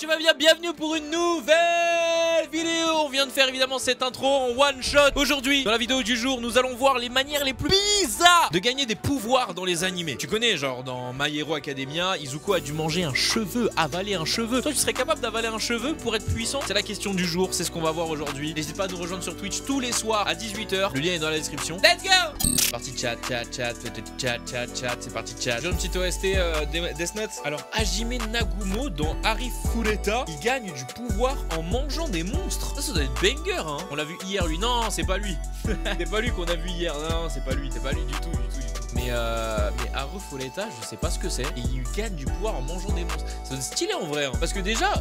tu vas bien? Bienvenue pour une nouvelle vidéo. On vient de faire évidemment cette intro en one shot. Aujourd'hui, dans la vidéo du jour, nous allons voir les manières les plus bizarres de gagner des pouvoirs dans les animés. Tu connais, genre dans My Hero Academia, Izuku a dû manger un cheveu, avaler un cheveu. Toi, tu serais capable d'avaler un cheveu pour être puissant? C'est la question du jour, c'est ce qu'on va voir aujourd'hui. N'hésite pas à nous rejoindre sur Twitch tous les soirs à 18 h. Le lien est dans la description. Let's go! C'est parti, chat, c'est parti, chat. J'ai une petite OST Death Note. Alors, Hajime Nagumo dans Arifureta, il gagne du pouvoir en mangeant des monstres. Ça doit être banger, hein. On l'a vu hier, lui. Non, c'est pas lui. C'est pas lui qu'on a vu hier. Non, c'est pas lui du tout. Mais Arifureta, je sais pas ce que c'est. Et il gagne du pouvoir en mangeant des monstres. C'est stylé en vrai, hein. Parce que déjà,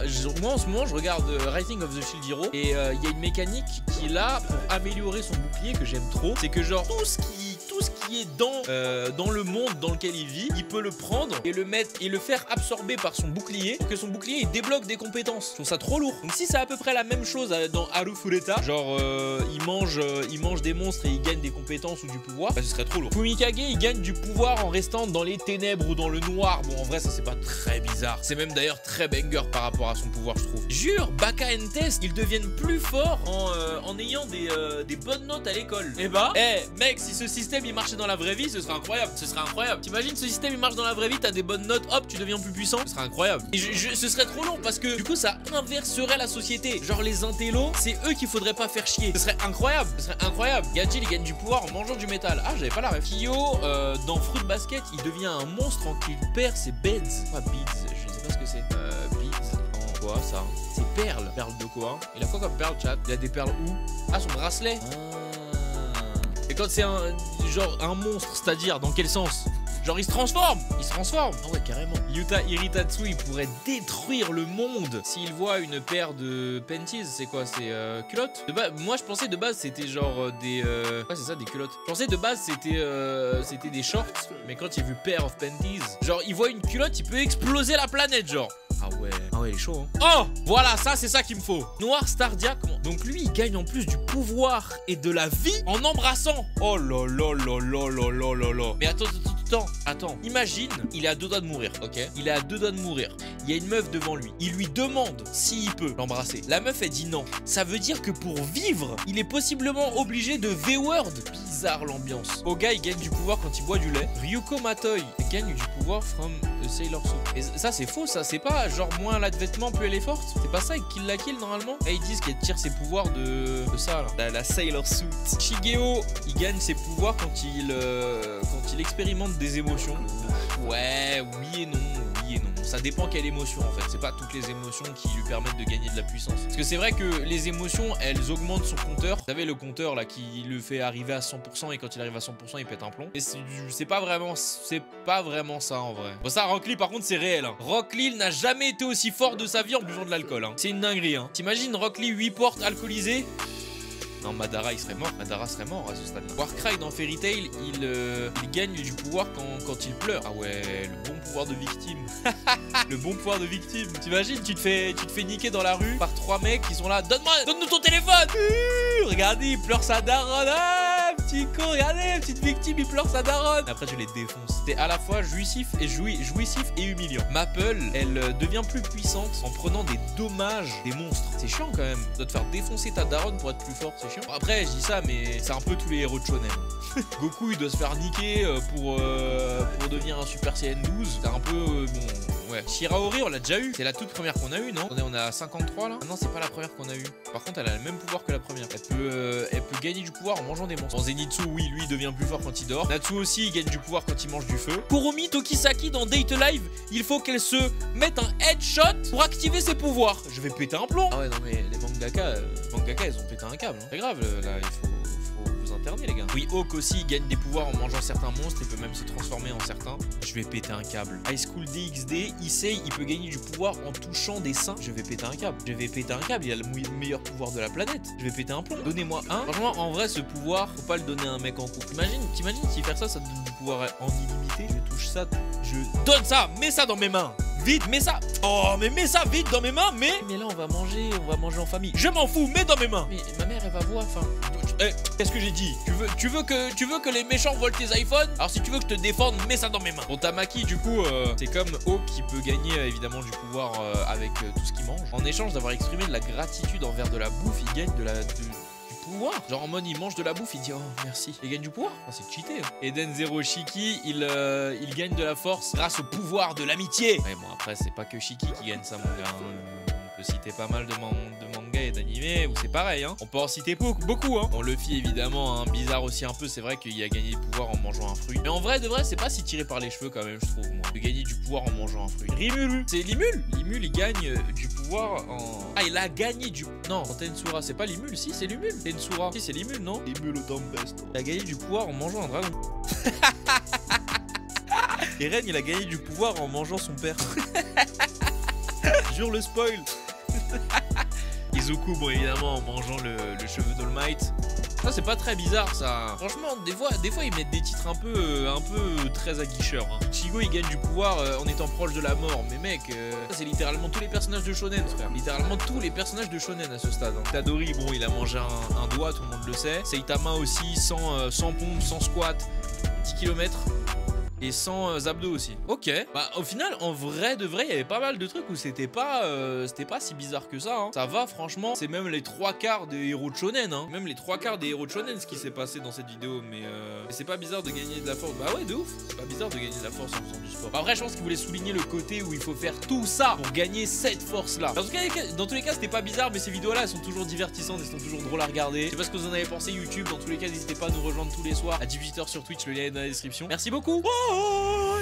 moi en ce moment, je regarde Rising of the Shield Hero. Et il y a une mécanique qu'il a pour améliorer son bouclier que j'aime trop. C'est que genre, tout ce qui est dans le monde dans lequel il vit, il peut le prendre et le mettre et le faire absorber par son bouclier pour que son bouclier il débloque des compétences. Je trouve ça trop lourd. Donc si c'est à peu près la même chose dans Arifureta, genre il mange des monstres et il gagne des compétences ou du pouvoir, bah ce serait trop lourd. Fumikage il gagne du pouvoir en restant dans les ténèbres ou dans le noir. Bon en vrai ça c'est pas très bizarre. C'est même d'ailleurs très banger par rapport à son pouvoir je trouve. Jure, Baka and Test ils deviennent plus forts en ayant des bonnes notes à l'école. Et bah, mec, si ce système il marchait dans la vraie vie, ce serait incroyable. Ce serait incroyable. T'imagines ce système il marche dans la vraie vie, t'as des bonnes notes, hop, tu deviens plus puissant. Ce serait incroyable. Et ce serait trop long parce que du coup ça inverserait la société. Genre les intellos, c'est eux qu'il faudrait pas faire chier. Ce serait incroyable. Ce serait incroyable. Gajil il gagne du pouvoir en mangeant du métal. Ah, j'avais pas la ref. Kyo dans Fruit Basket, il devient un monstre quand il perd ses beds. Quoi, beads? Je ne sais pas ce que c'est. Beads en quoi ça? C'est perles. Perles de quoi? Il a quoi comme perles, chat? Il a des perles où? Ah, son bracelet. Et quand c'est un monstre, c'est-à-dire dans quel sens? Genre il se transforme. Ah ouais carrément. Yuta Iritatsu il pourrait détruire le monde s'il voit une paire de panties. C'est quoi? C'est culottes? Moi je pensais de base c'était genre des ouais c'est ça, des culottes. Je pensais de base c'était des shorts. Mais quand il a vu pair of panties, genre il voit une culotte, il peut exploser la planète genre. Ah ouais il est chaud hein. Oh voilà, ça c'est ça qu'il me faut. Noir Stardia, comment? Donc lui il gagne en plus du pouvoir et de la vie en embrassant. Oh là là. Mais attends, imagine, il est à deux doigts de mourir, ok? Il est à deux doigts de mourir. Il y a une meuf devant lui. Il lui demande s'il peut l'embrasser. La meuf, elle dit non. Ça veut dire que pour vivre, il est possiblement obligé de V-word. Bizarre l'ambiance. Oga, il gagne du pouvoir quand il boit du lait. Ryuko Matoi gagne du pouvoir from a Sailor Suit. Et ça, c'est faux, ça. C'est pas genre moins elle a de vêtements, plus elle est forte. C'est pas ça, Kill la Kill normalement. Et ils disent qu'elle tire ses pouvoirs de ça, là. La Sailor Suit. Shigeo, il gagne ses pouvoirs quand il expérimente des émotions. Ouais, oui et non. Ça dépend quelle émotion en fait. C'est pas toutes les émotions qui lui permettent de gagner de la puissance. Parce que c'est vrai que les émotions, elles augmentent son compteur. Vous savez le compteur là qui le fait arriver à 100% et quand il arrive à 100% il pète un plomb. Et c'est pas vraiment ça en vrai. Bon ça Rock Lee par contre c'est réel. Hein. Rock Lee n'a jamais été aussi fort de sa vie en buvant de l'alcool. Hein. C'est une dinguerie. Hein. T'imagines Rock Lee 8 portes alcoolisées? Non, Madara il serait mort. Madara serait mort à ce stade-là. Warcry dans Fairy Tail, il gagne du pouvoir quand il pleure. Ah ouais, le bon pouvoir de victime. Le bon pouvoir de victime. T'imagines, tu te fais niquer dans la rue par 3 mecs qui sont là. Donne-nous ton téléphone. Regardez, il pleure sa daronne. Ah, petit con, regardez, petite victime, il pleure sa daronne. Après, je les défonce. C'est à la fois jouissif et humiliant. Maple, elle devient plus puissante en prenant des dommages des monstres. C'est chiant quand même. Tu dois te faire défoncer ta daronne pour être plus fort, c'est chiant. Bon, après, je dis ça, mais c'est un peu tous les héros de shonen. Goku, il doit se faire niquer pour devenir un Super Saiyan 12. C'est un peu bon. Ouais. Shiraori, on l'a déjà eu. C'est la toute première qu'on a eu, non? On est à 53 là. Ah non, c'est pas la première qu'on a eu. Par contre, elle a le même pouvoir que la première. Elle peut gagner du pouvoir en mangeant des monstres. Dans Zenitsu, oui, lui, il devient plus fort quand il dort. Natsu aussi, il gagne du pouvoir quand il mange du feu. Kurumi Tokisaki dans Date Live, il faut qu'elle se mette un headshot pour activer ses pouvoirs. Je vais péter un plomb. Ah ouais, non, mais les mangaka, elles ont pété un câble. Hein. C'est grave, là, il faut vous interner, les gars. Oui, Hawk aussi, il gagne des pouvoirs en mangeant certains monstres. Il peut même se transformer en certains. Je vais péter un câble. High School DxD, Issei, il peut gagner du pouvoir en touchant des seins. Je vais péter un câble. Il a le meilleur pouvoir de la planète. Je vais péter un plomb. Donnez-moi un. Franchement, en vrai, ce pouvoir, faut pas le donner à un mec en couple. T'imagines si faire ça, ça te donne du pouvoir en illimité. Je touche ça. Je donne ça. Mets ça dans mes mains. vite, mets ça. Oh, mais mets ça vite dans mes mains, mais là, on va manger en famille. Je m'en fous, mets dans mes mains. Mais ma mère, elle va voir, enfin... Qu'est-ce que j'ai dit? Tu veux que les méchants volent tes iPhones? Alors si tu veux que je te défende, mets ça dans mes mains. Bon, Tamaki, du coup, c'est comme O qui peut gagner évidemment du pouvoir avec tout ce qu'il mange. En échange d'avoir exprimé de la gratitude envers de la bouffe, il gagne du pouvoir. Genre en mode il mange de la bouffe, il dit oh merci. Il gagne du pouvoir. Oh, c'est cheaté. Hein. Eden Zero Shiki, il gagne de la force grâce au pouvoir de l'amitié. Ouais, bon après c'est pas que Shiki qui gagne ça, mon gars. Hein. On peut citer pas mal de mangas et d'animés où c'est pareil. Hein. On peut en citer beaucoup. Hein. Bon, Luffy évidemment, hein, bizarre aussi un peu. C'est vrai qu'il a gagné du pouvoir en mangeant un fruit. Mais en vrai de vrai, c'est pas si tiré par les cheveux quand même, je trouve moi. De gagner du pouvoir en mangeant un fruit. Rimuru, c'est Limul. Limul, il gagne du pouvoir en... Ah, il a gagné du... Non, en Tensura, c'est pas Limul, si, c'est Limul. Tensura, si, c'est Limul, non? Limul au Tempest. Il a gagné du pouvoir en mangeant un dragon. Eren, il a gagné du pouvoir en mangeant son père. Jure le spoil. Izuku, bon évidemment en mangeant le cheveu d'All Might. Ça c'est pas très bizarre ça. Franchement des fois ils mettent des titres un peu très aguicheurs. Hein. Ichigo il gagne du pouvoir en étant proche de la mort. Mais mec, ça c'est littéralement tous les personnages de shonen frère. Littéralement tous les personnages de shonen à ce stade. Hein. Tadori bon il a mangé un doigt, tout le monde le sait. Saitama aussi sans pompe, sans squat, 10 km. Et sans abdos aussi. Ok. Bah au final, en vrai de vrai, il y avait pas mal de trucs où c'était pas si bizarre que ça. Hein. Ça va franchement. C'est même les 3/4 des héros de shonen. Hein. Même les 3/4 des héros de shonen ce qui s'est passé dans cette vidéo. Mais c'est pas bizarre de gagner de la force. Bah ouais de ouf. C'est pas bizarre de gagner de la force en faisant du sport. Bah, après je pense qu'il voulait souligner le côté où il faut faire tout ça pour gagner cette force là. Dans tous les cas c'était pas bizarre. Mais ces vidéos là elles sont toujours divertissantes. Elles sont toujours drôles à regarder. Je sais pas ce que vous en avez pensé YouTube. Dans tous les cas n'hésitez pas à nous rejoindre tous les soirs à 18h sur Twitch. Le lien est dans la description. Merci beaucoup. Oh